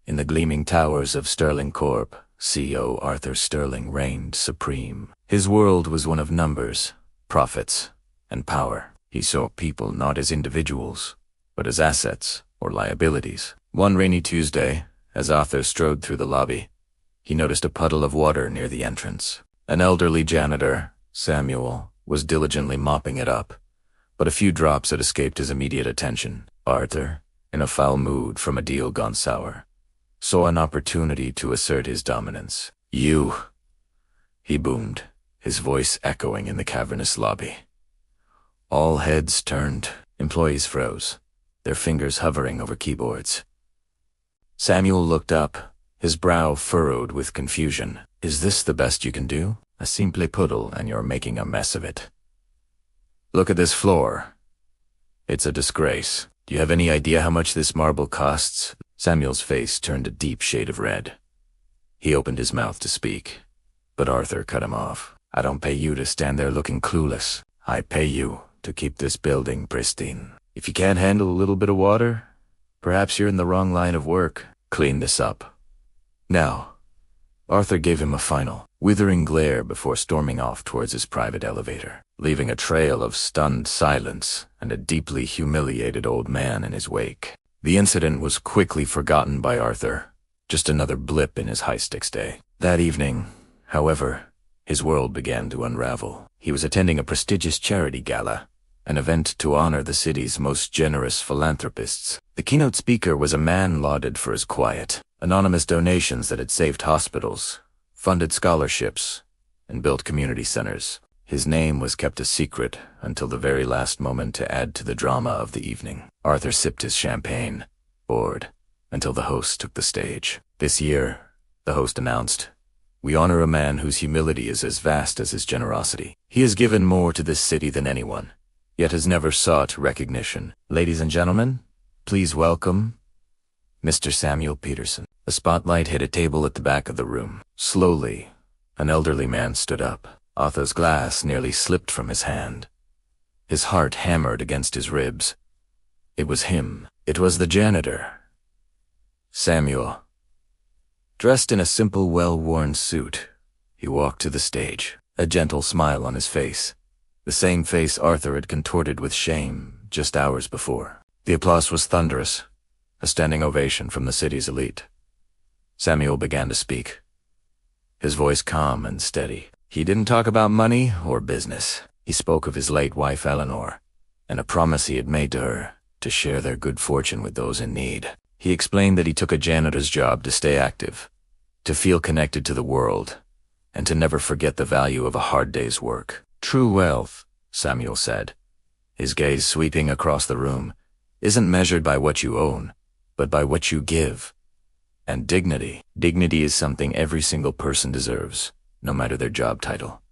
In the gleaming towers of Sterling Corp, CEO Arthur Sterling reigned supreme. His world was one of numbers, profits, and power. He saw people not as individuals, but as assets or liabilities. One rainy Tuesday, as Arthur strode through the lobby, he noticed a puddle of water near the entrance. An elderly janitor, Samuel, was diligently mopping it up, but a few drops had escaped his immediate attention. Arthur, in a foul mood from a deal gone sour, saw an opportunity to assert his dominance. "You," he boomed, his voice echoing in the cavernous lobby. All heads turned. Employees froze, their fingers hovering over keyboards. Samuel looked up, his brow furrowed with confusion. "Is this the best you can do? A simple puddle and you're making a mess of it. Look at this floor. It's a disgrace. Do you have any idea how much this marble costs?" Samuel's face turned a deep shade of red. He opened his mouth to speak, but Arthur cut him off. "I don't pay you to stand there looking clueless. I pay you to keep this building pristine. If you can't handle a little bit of water, perhaps you're in the wrong line of work. Clean this up. Now." Arthur gave him a final, withering glare before storming off towards his private elevator, leaving a trail of stunned silence and a deeply humiliated old man in his wake. The incident was quickly forgotten by Arthur, just another blip in his high-stakes day. That evening, however, his world began to unravel. He was attending a prestigious charity gala, an event to honor the city's most generous philanthropists. The keynote speaker was a man lauded for his quiet, anonymous donations that had saved hospitals, funded scholarships, and built community centers. His name was kept a secret until the very last moment to add to the drama of the evening. Arthur sipped his champagne, bored, until the host took the stage. "This year," the host announced, "we honor a man whose humility is as vast as his generosity. He has given more to this city than anyone, yet has never sought recognition. Ladies and gentlemen, please welcome Mr. Samuel Peterson." A spotlight hit a table at the back of the room. Slowly, an elderly man stood up. Arthur's glass nearly slipped from his hand. His heart hammered against his ribs. It was him. It was the janitor, Samuel. Dressed in a simple, well-worn suit, he walked to the stage, a gentle smile on his face, the same face Arthur had contorted with shame just hours before. The applause was thunderous, a standing ovation from the city's elite. Samuel began to speak, his voice calm and steady. He didn't talk about money or business. He spoke of his late wife Eleanor, and a promise he had made to her to share their good fortune with those in need. He explained that he took a janitor's job to stay active, to feel connected to the world, and to never forget the value of a hard day's work. "True wealth," Samuel said, his gaze sweeping across the room, "isn't measured by what you own, but by what you give. And dignity. Dignity is something every single person deserves, no matter their job title."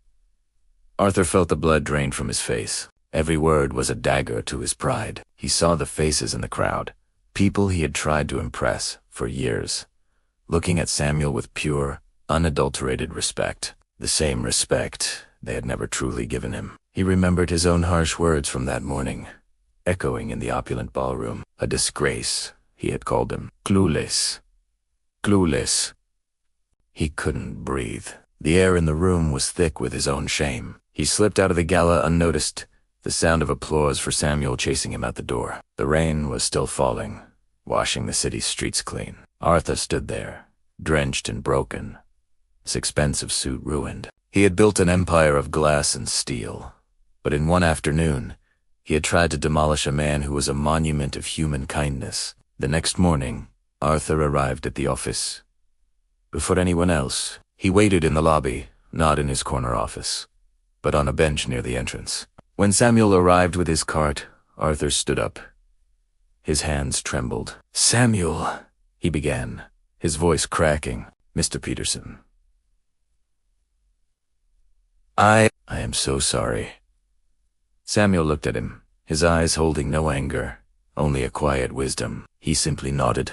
Arthur felt the blood drain from his face. Every word was a dagger to his pride. He saw the faces in the crowd, people he had tried to impress for years, looking at Samuel with pure, unadulterated respect, the same respect they had never truly given him. He remembered his own harsh words from that morning, echoing in the opulent ballroom. A disgrace, he had called him. Clueless. Clueless. He couldn't breathe. The air in the room was thick with his own shame. He slipped out of the gala unnoticed, the sound of applause for Samuel chasing him out the door. The rain was still falling, washing the city's streets clean. Arthur stood there, drenched and broken, his expensive suit ruined. He had built an empire of glass and steel, but in one afternoon, he had tried to demolish a man who was a monument of human kindness. The next morning, Arthur arrived at the office. Before anyone else, he waited in the lobby, not in his corner office, but on a bench near the entrance. When Samuel arrived with his cart, Arthur stood up. His hands trembled. "Samuel," he began, his voice cracking. "Mr. Peterson. I am so sorry." Samuel looked at him, his eyes holding no anger, only a quiet wisdom. He simply nodded.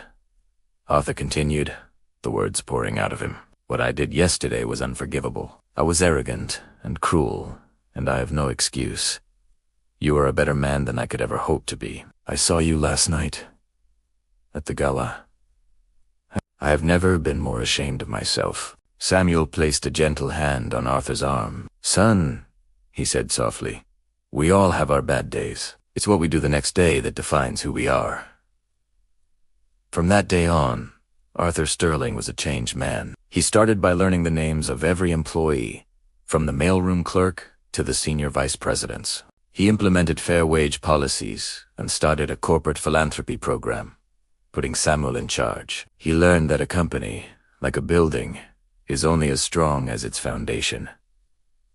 Arthur continued, the words pouring out of him. "What I did yesterday was unforgivable. I was arrogant and cruel, and I have no excuse. You are a better man than I could ever hope to be. I saw you last night at the gala. I have never been more ashamed of myself. Samuel placed a gentle hand on Arthur's arm. "Son," he said softly, "we all have our bad days. It's what we do the next day that defines who we are." From that day on, Arthur Sterling was a changed man. He started by learning the names of every employee, from the mailroom clerk to the senior vice presidents. He implemented fair wage policies and started a corporate philanthropy program, putting Samuel in charge. He learned that a company, like a building, is only as strong as its foundation.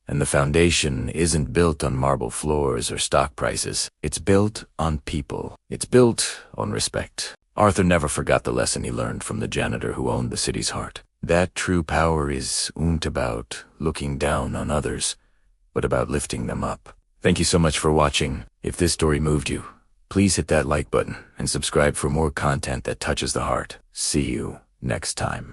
And the foundation isn't built on marble floors or stock prices. It's built on people. It's built on respect. Arthur never forgot the lesson he learned from the janitor who owned the city's heart. That true power isn't about looking down on others, but about lifting them up. Thank you so much for watching. If this story moved you, please hit that like button and subscribe for more content that touches the heart. See you next time.